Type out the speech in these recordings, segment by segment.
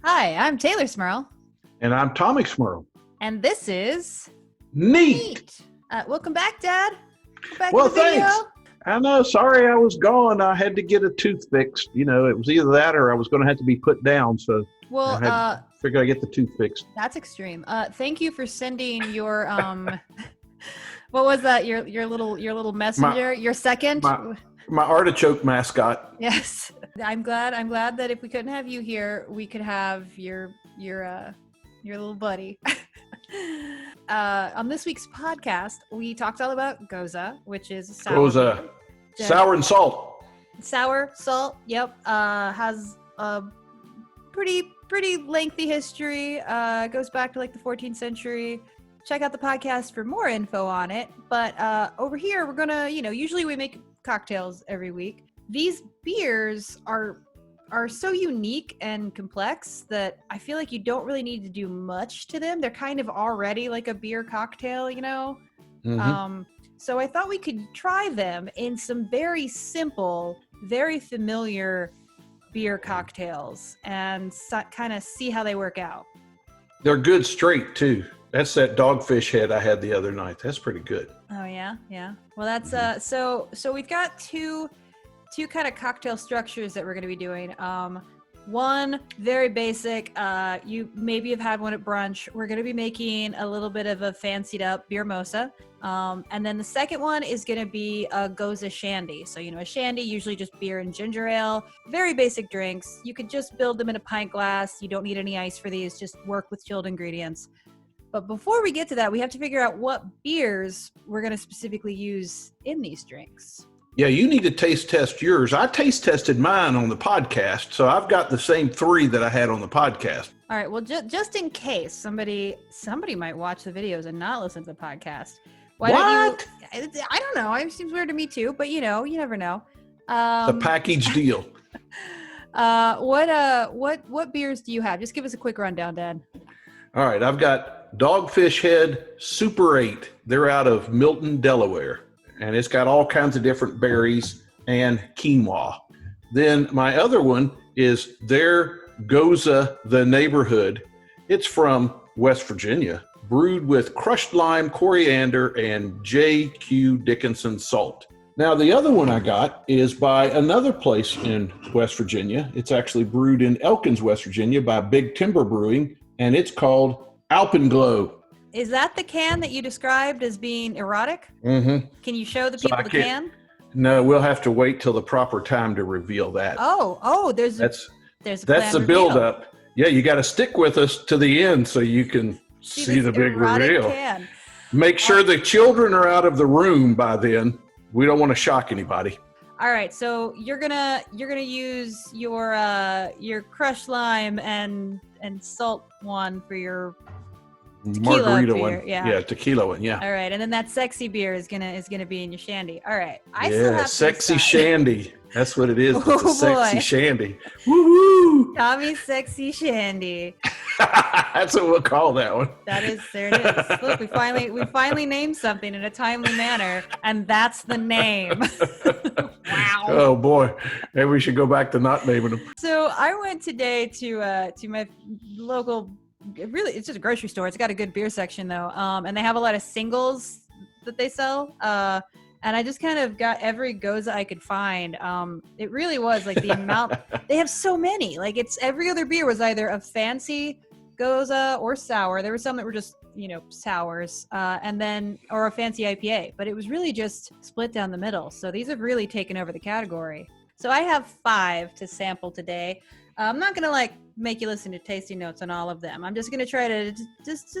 Hi, I'm Taylor Smurl. And I'm Tommy Smurl. And this is... Neat! Welcome back, Dad. Back Well, in the video. thanks. I know. Sorry I was gone. I had to get a tooth fixed. You know, it was either that or I was going to have to be put down. So Well, I had to figure I'd get the tooth fixed. that's extreme. Thank you for sending your... what was that? Your little messenger? Your second? My artichoke mascot. Yes. I'm glad that if we couldn't have you here, we could have your little buddy. On this week's podcast, we talked all about Gose, which is sour. Gose. Sour and salt. Sour, salt, yep. Has a pretty lengthy history. Goes back to like the 14th century. Check out the podcast for more info on it. But over here, we're gonna, usually we make cocktails every week. These beers are so unique and complex that I feel like you don't really need to do much to them. They're kind of already like a beer cocktail, Mm-hmm. So I thought we could try them in some very simple, very familiar beer cocktails and kind of see how they work out. They're good straight, too. That's that dogfish head I had the other night. That's pretty good. Oh, yeah? Yeah. Well, that's so we've got two kind of cocktail structures that we're going to be doing. One, very basic. You maybe have had one at brunch. We're going to be making a little bit of a fancied up beer mosa. And then the second one is going to be a Gose Shandy. So, a Shandy, usually just beer and ginger ale. Very basic drinks. You could just build them in a pint glass. You don't need any ice for these. Just work with chilled ingredients. But before we get to that, we have to figure out what beers we're going to specifically use in these drinks. Yeah, you need to taste test yours. I taste tested mine on the podcast, so I've got the same 3 that I had on the podcast. All right. Well, just in case somebody might watch the videos and not listen to the podcast. Why what? Don't you? I don't know. It seems weird to me too, but you never know. The package deal. What beers do you have? Just give us a quick rundown, Dad. All right, I've got Dogfish Head Super 8. They're out of Milton, Delaware, and it's got all kinds of different berries and quinoa. Then my other one is their Gose the Neighborhood. It's from West Virginia, brewed with crushed lime, coriander, and J.Q. Dickinson salt. Now, the other one I got is by another place in West Virginia. It's actually brewed in Elkins, West Virginia by Big Timber Brewing, and it's called Alpenglow. Is that the can that you described as being erotic? Mm-hmm. Can you show the people the can? No, we'll have to wait till the proper time to reveal that. There's the build-up. Yeah, you got to stick with us to the end so you can see the big reveal. Can. Make sure the children are out of the room by then. We don't want to shock anybody. All right, so you're gonna use your crushed lime and salt one for your tequila margarita beer. one. Yeah, tequila one. Yeah. All right, and then that sexy beer is gonna be in your Shandy. All right, I still have to sexy decide. Shandy. That's what it is. It's a sexy Boy. Shandy. Woohoo! Tommy's sexy Shandy. That's what we'll call that one. There it is. Look, we finally named something in a timely manner, and that's the name. Wow. Oh boy, maybe we should go back to not naming them. So I went today to my local. Really, it's just a grocery store. It's got a good beer section though, and they have a lot of singles that they sell. And I just kind of got every Gose I could find. It really was like the amount. They have so many. Like every other beer was either a fancy Gose or sour. There were some that were just, sours, and then, or a fancy IPA. But it was really just split down the middle. So these have really taken over the category. So I have 5 to sample today. I'm not going to make you listen to tasting notes on all of them. I'm just going to try to just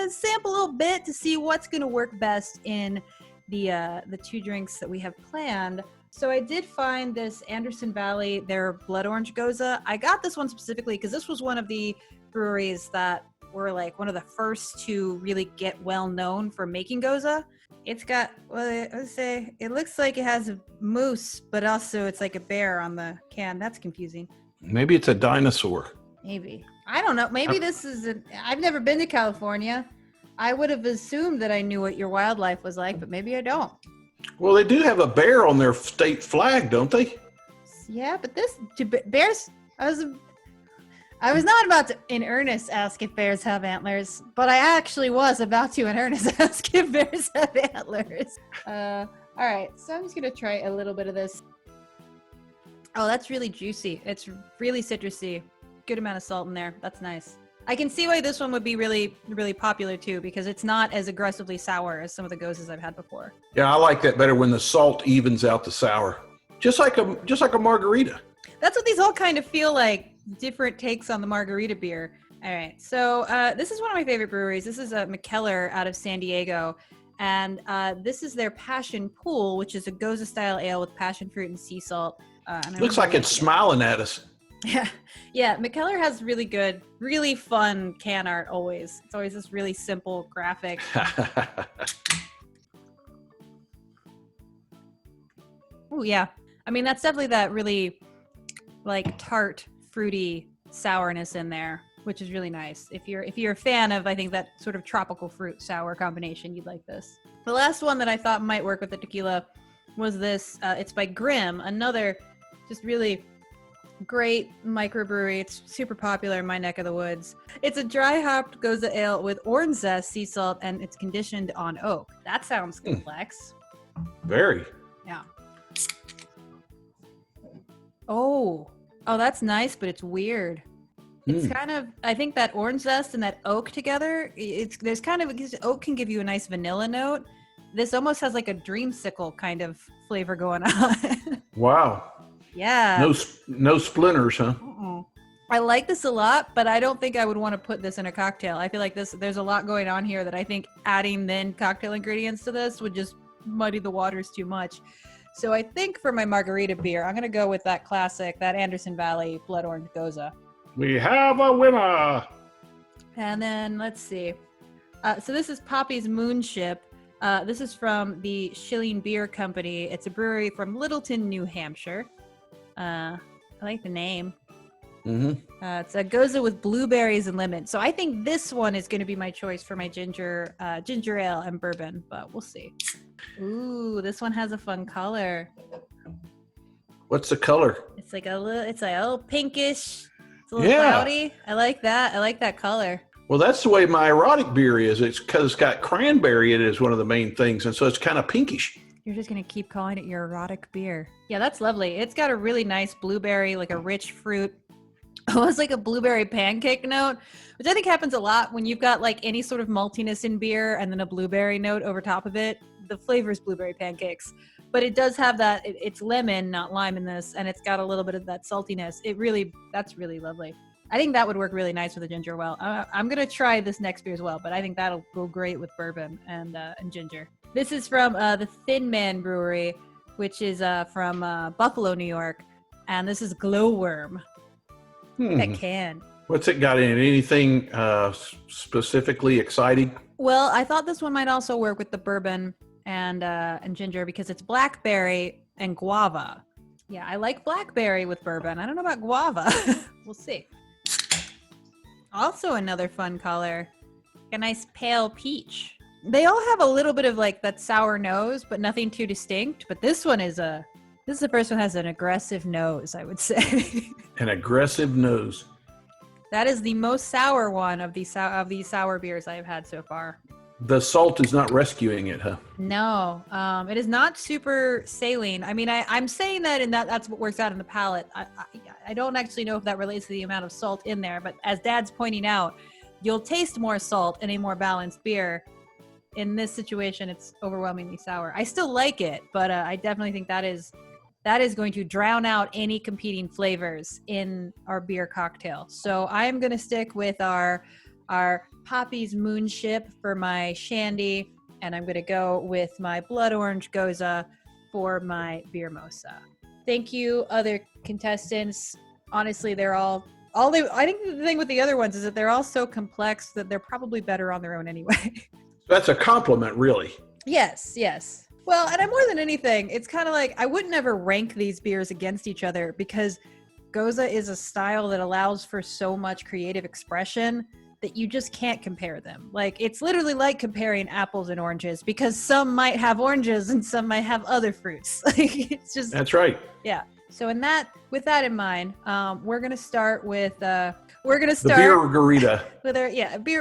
sample a little bit to see what's going to work best in the 2 drinks that we have planned. So I did find this Anderson Valley, their Blood Orange Gose. I got this one specifically because this was one of the breweries that were one of the first to really get well known for making Gose. It's got, it looks like it has a moose, but also it's like a bear on the can. That's confusing. Maybe it's a dinosaur. Maybe. I don't know. Maybe this is I've never been to California. I would have assumed that I knew what your wildlife was like, but maybe I don't. Well, they do have a bear on their state flag, don't they? Yeah, but bears. I was not about to in earnest ask if bears have antlers, but I actually was about to in earnest ask if bears have antlers. All right, so I'm just gonna try a little bit of this. Oh, that's really juicy. It's really citrusy. Good amount of salt in there. That's nice. I can see why this one would be really, really popular too, because it's not as aggressively sour as some of the Goses I've had before. Yeah, I like that better when the salt evens out the sour. Just like a margarita. That's what these all kind of feel like, different takes on the margarita beer. All right, so this is one of my favorite breweries. This is McKellar out of San Diego, and this is their Passion Pool, which is a Gose style ale with passion fruit and sea salt. Looks like it's smiling at us. Yeah. McKellar has really good, really fun can art always. It's always this really simple graphic. Oh yeah. I mean, that's definitely that really like tart, fruity sourness in there, which is really nice. If you're a fan of, I think, that sort of tropical fruit sour combination, you'd like this. The last one that I thought might work with the tequila was this. It's by Grimm, another just really great microbrewery. It's super popular in my neck of the woods. It's a dry hopped Gose ale with orange zest, sea salt, and it's conditioned on oak. That sounds complex. Very. Yeah. Oh, that's nice, but it's weird. It's kind of, I think that orange zest and that oak together, there's kind of, because oak can give you a nice vanilla note. This almost has like a dreamsicle kind of flavor going on. Wow. Yeah. No splinters, huh? I like this a lot, but I don't think I would want to put this in a cocktail. I feel like there's a lot going on here that I think adding then cocktail ingredients to this would just muddy the waters too much. So I think for my margarita beer, I'm going to go with that classic, that Anderson Valley Blood Orange Gose. We have a winner. And then let's see. So this is Poppy's Moonship. This is from the Schilling Beer Company. It's a brewery from Littleton, New Hampshire. I like the name. It's a Gose with blueberries and lemon. So I think this one is going to be my choice for my ginger ale and bourbon, but we'll see. Ooh, this one has a fun color. What's the color? It's like a little pinkish. It's a little cloudy. I like that. I like that color. Well, that's the way my erotic beer is. It's because it's got cranberry in it as one of the main things, and so it's kind of pinkish. You're just going to keep calling it your erotic beer. Yeah, that's lovely. It's got a really nice blueberry, like a rich fruit, almost like a blueberry pancake note, which I think happens a lot when you've got like any sort of maltiness in beer and then a blueberry note over top of it. The flavor is blueberry pancakes, but it does have that, it's lemon, not lime in this, and it's got a little bit of that saltiness. That's really lovely. I think that would work really nice with a ginger ale. I'm going to try this next beer as well, but I think that'll go great with bourbon and ginger. This is from the Thin Man Brewery, which is from Buffalo, New York, and this is Glowworm. That can. What's it got in it? Anything specifically exciting? Well, I thought this one might also work with the bourbon and ginger because it's blackberry and guava. Yeah, I like blackberry with bourbon. I don't know about guava. We'll see. Also another fun color. A nice pale peach. They all have a little bit of like that sour nose, but nothing too distinct. But this one is the first one has an aggressive nose, I would say. An aggressive nose. That is the most sour one of these sour beers I've had so far. The salt is not rescuing it, huh? No, it is not super saline. I mean, I'm saying that, and that's what works out in the palate. I don't actually know if that relates to the amount of salt in there, but as Dad's pointing out, you'll taste more salt in a more balanced beer. In this situation, it's overwhelmingly sour. I still like it, but I definitely think that is going to drown out any competing flavors in our beer cocktail. So I'm going to stick with our Poppy's Moonship for my Shandy, and I'm going to go with my Blood Orange Gose for my Beer Mosa. Thank you, other contestants. Honestly, I think the thing with the other ones is that they're all so complex that they're probably better on their own anyway. That's a compliment, really. Yes. Well, and more than anything, it's kind of like I wouldn't ever rank these beers against each other because Gose is a style that allows for so much creative expression that you just can't compare them. Like, it's literally like comparing apples and oranges because some might have oranges and some might have other fruits. Like, it's just... That's right. Yeah. So with that in mind, we're going to start with we're gonna The beer start garita. with our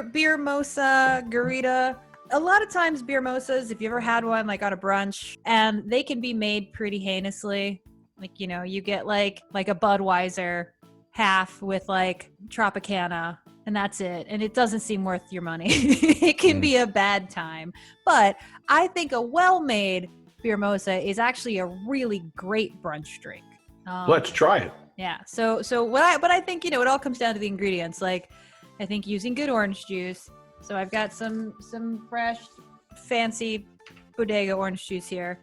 beer mosa garita. A lot of times beer mosas, if you ever had one like on a brunch, and they can be made pretty heinously. Like, you know, you get like a Budweiser half with like Tropicana, and that's it. And it doesn't seem worth your money. It can be a bad time. But I think a well-made beer mosa is actually a really great brunch drink. Let's try it. Yeah. So but I think, you know, it all comes down to the ingredients. Like, I think using good orange juice. So I've got some fresh, fancy bodega orange juice here.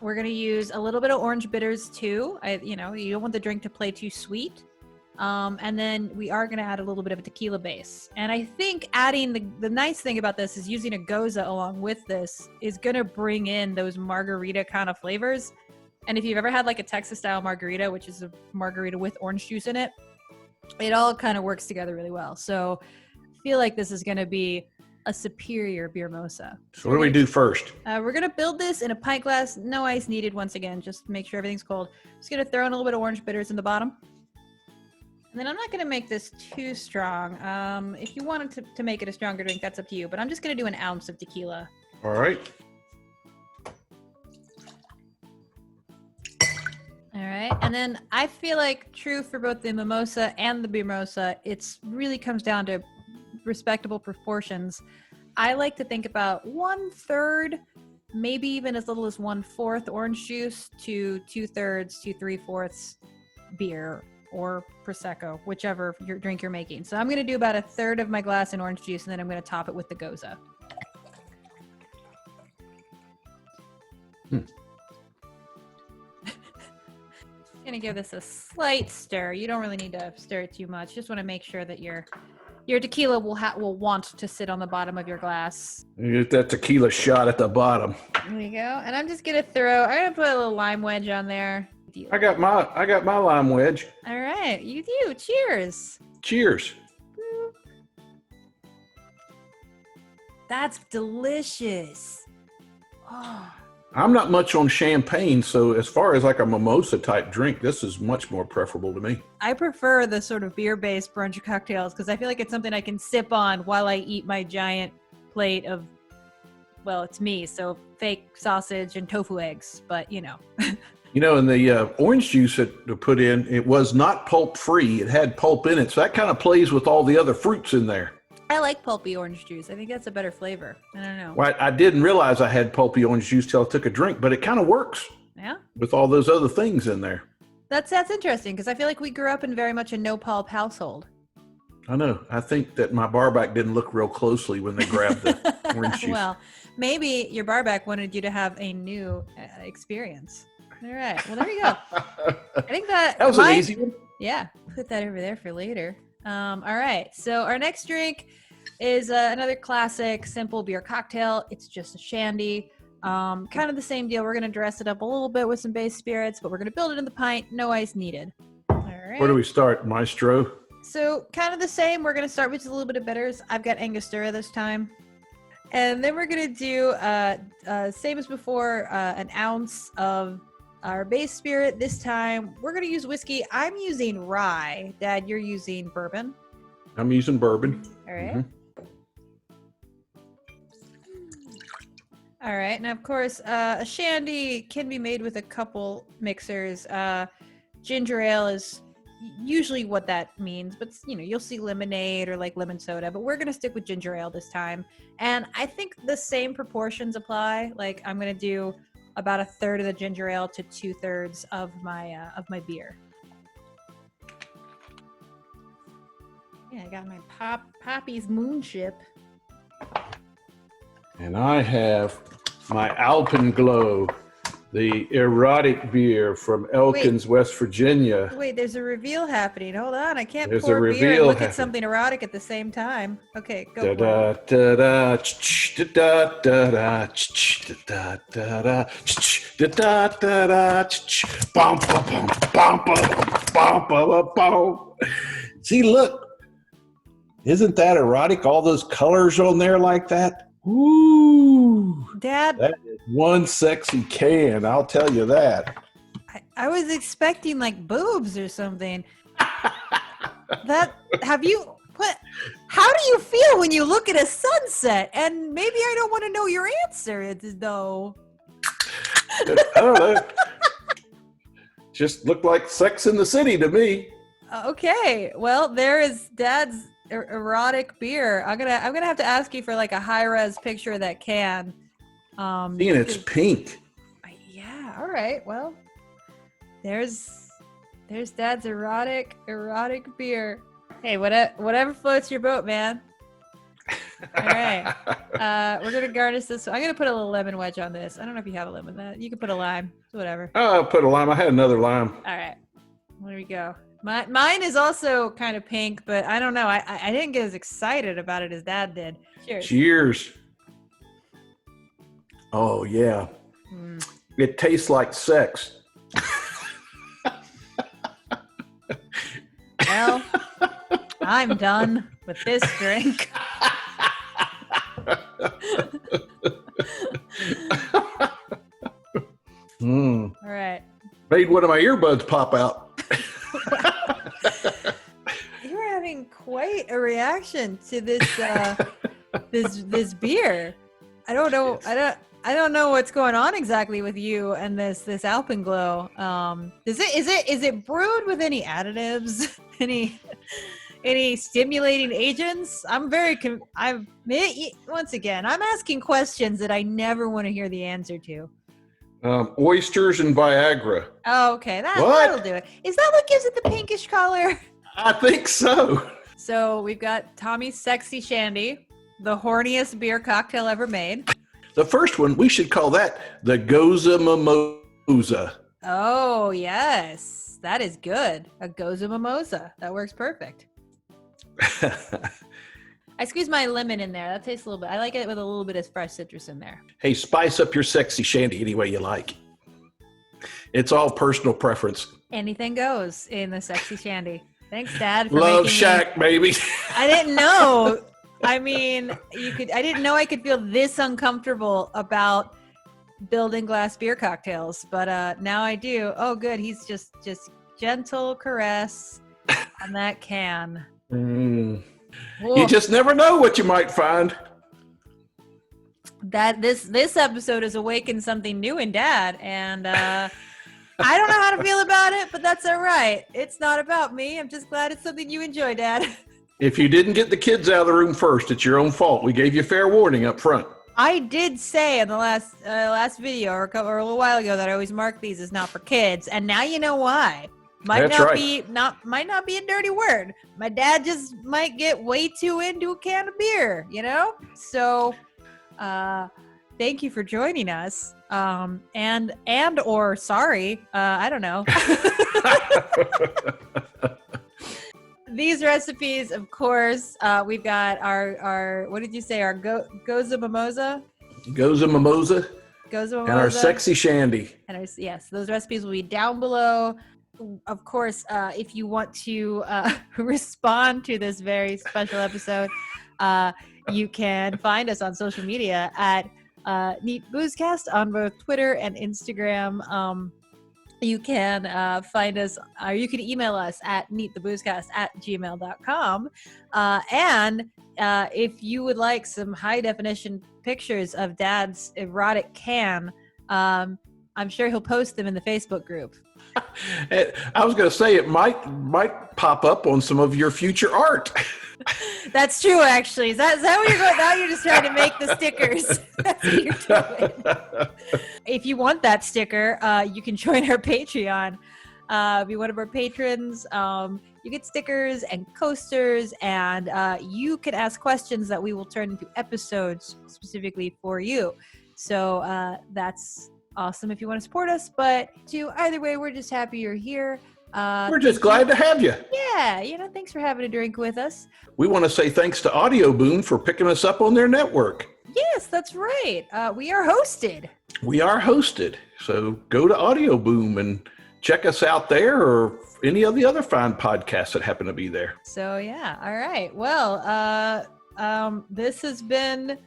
We're gonna use a little bit of orange bitters too. You don't want the drink to play too sweet. And then we are gonna add a little bit of a tequila base. And I think adding the nice thing about this is using a Gose along with this is gonna bring in those margarita kind of flavors. And if you've ever had like a Texas style margarita, which is a margarita with orange juice in it, it all kind of works together really well. So I feel like this is gonna be a superior beer mosa. So what do we do first? We're gonna build this in a pint glass. No ice needed. Once again, just make sure everything's cold. Just gonna throw in a little bit of orange bitters in the bottom, and then I'm not gonna make this too strong. If you wanted to make it a stronger drink, that's up to you. But I'm just gonna do an ounce of tequila. All right. All right, and then I feel like true for both the mimosa and the beer mosa, it's really comes down to respectable proportions. I like to think about 1/3, maybe even as little as 1/4 orange juice to 2/3 to 3/4 beer or prosecco, whichever your drink you're making. So I'm going to do about 1/3 of my glass in orange juice, and then I'm going to top it with the Gose. Going to give this a slight stir. You don't really need to stir it too much. Just want to make sure that your tequila will want to sit on the bottom of your glass. Get that tequila shot at the bottom. There you go. And I'm just gonna put a little lime wedge on there. I got my lime wedge. All right, you do. Cheers. Cheers. That's delicious. Oh. I'm not much on champagne, so as far as like a mimosa type drink, this is much more preferable to me. I prefer the sort of beer-based brunch cocktails because I feel like it's something I can sip on while I eat my giant plate of, well, it's me, so fake sausage and tofu eggs, but you know. You know, and the orange juice that to put in, it was not pulp-free. It had pulp in it, so that kind of plays with all the other fruits in there. I like pulpy orange juice. I think that's a better flavor. I don't know. Well, I didn't realize I had pulpy orange juice till I took a drink, but it kind of works. Yeah. With all those other things in there. That's interesting because I feel like we grew up in very much a no pulp household. I know. I think that my barback didn't look real closely when they grabbed the orange juice. Well, maybe your barback wanted you to have a new experience. All right. Well, there you go. I think that was an easy one. Yeah. Put that over there for later. All right. So our next drink is another classic simple beer cocktail. It's just a shandy. Kind of the same deal. We're going to dress it up a little bit with some base spirits, but we're going to build it in the pint. No ice needed. All right. Where do we start, Maestro? So kind of the same. We're going to start with a little bit of bitters. I've got Angostura this time. And then we're going to do, same as before, an ounce of our base spirit. This time, we're going to use whiskey. I'm using rye. Dad, you're using bourbon. I'm using bourbon. All right. Mm-hmm. All right. Now, of course, a shandy can be made with a couple mixers. Ginger ale is usually what that means, but you know, you'll see lemonade or like lemon soda, but we're going to stick with ginger ale this time. And I think the same proportions apply. Like I'm going to do about 1/3 of the ginger ale to 2/3 of my beer. Yeah, I got my Poppy's Moonship. And I have my Alpenglow, the erotic beer from Elkins, West Virginia. Wait, there's a reveal happening. Hold on, I can't There's pour a beer reveal and look happening. at something erotic at the same time. Okay, go. Da da da da da da da da da da da da bum bum bum bum bum bum. See, look. Isn't that erotic? All those colors on there like that? Ooh. Dad, That is one sexy can, I'll tell you that. I was expecting like boobs or something. How do you feel when you look at a sunset? And maybe I don't want to know your answer, though. I don't know. Just looked like Sex in the City to me. Okay, well, there is Dad's erotic beer. I'm gonna have to ask you for like a high res picture of that can. And it's pink. Yeah. All right. Well, there's Dad's erotic beer. Hey, whatever floats your boat, man. All right. We're gonna garnish this. I'm gonna put a little lemon wedge on this. I don't know if you have a lemon. You can put a lime. Whatever. Oh, I put a lime. I had another lime. All right. There we go. Mine is also kind of pink, but I don't know. I didn't get as excited about it as Dad did. Cheers. Cheers. Oh yeah. It tastes like sex. Well, I'm done with this drink. All right. Made one of my earbuds pop out. You were having quite a reaction to this this beer. I don't know. I don't know what's going on exactly with you and this Alpenglow. Is it brewed with any additives? Any stimulating agents? Once again, I'm asking questions that I never want to hear the answer to. Oysters and Viagra. Oh, okay. That'll do it. Is that what gives it the pinkish color? I think so. So we've got Tommy's Sexy Shandy, the horniest beer cocktail ever made. The first one, we should call that the Gose Mimosa. Oh, yes. That is good. A Gose Mimosa. That works perfect. I squeeze my lemon in there. That tastes a little bit. I like it with a little bit of fresh citrus in there. Hey, spice up your sexy shandy any way you like. It's all personal preference. Anything goes in the Sexy Shandy. Thanks, Dad. For Love Shack, baby. I didn't know. I mean, I didn't know I could feel this uncomfortable about building glass beer cocktails, but now I do. Oh, good. He's just gentle caress on that can. You just never know what you might find. That this episode has awakened something new in Dad, and I don't know how to feel about it, but that's all right. It's not about me. I'm just glad it's something you enjoy, Dad. If you didn't get the kids out of the room first, it's your own fault. We gave you fair warning up front. I did say in the last video or a little while ago that I always mark these as not for kids, and now you know why. Might not be a dirty word. My dad just might get way too into a can of beer, you know? So thank you for joining us. And or sorry, I don't know. These recipes, of course, we've got our what did you say? Our Gose Mimosa? Gose Mimosa. Gose Mimosa. And our Sexy Shandy. And yes, those recipes will be down below. Of course, if you want to respond to this very special episode, you can find us on social media at Neat Boozecast on both Twitter and Instagram. You can find us, or you can email us at neattheboozecast@gmail.com. And if you would like some high definition pictures of Dad's erotic can, I'm sure he'll post them in the Facebook group. I was going to say it might pop up on some of your future art. That's true, actually. Is that what you're going? Now you're just trying to make the stickers. That's what you're doing. If you want that sticker, you can join our Patreon. Be one of our patrons. You get stickers and coasters, and you can ask questions that we will turn into episodes specifically for you. So that's awesome if you want to support us. But either way, we're just happy you're here. We're just glad to have you. Yeah, thanks for having a drink with us. We want to say thanks to Audio Boom for picking us up on their network. Yes, that's right. We are hosted. So go to Audio Boom and check us out there, or any of the other fine podcasts that happen to be there. So yeah, all right. Well, this has been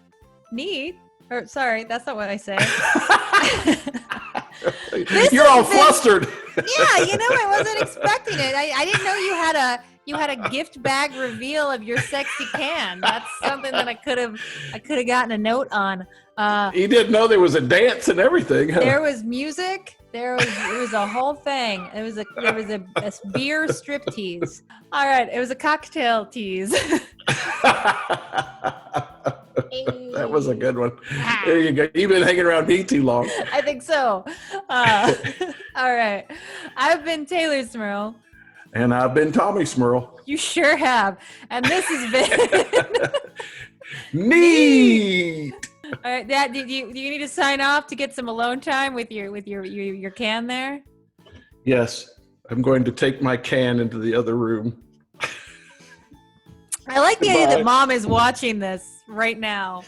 neat. Or sorry, that's not what I say. You're all flustered. Yeah, I wasn't expecting it. I didn't know you had You had a gift bag reveal of your sexy can. That's something that I could have gotten a note on. He didn't know there was a dance and everything. Huh? There was music. It was a whole thing. There was a beer striptease. All right, it was a cocktail tease. That was a good one. There you go. You've been hanging around me too long. I think so. All right. I've been Taylor Smurl. And I've been Tommy Smurl. You sure have. And this has been Neat. All right, Dad. Do you need to sign off to get some alone time with your can there? Yes, I'm going to take my can into the other room. I like the idea that Mom is watching this right now.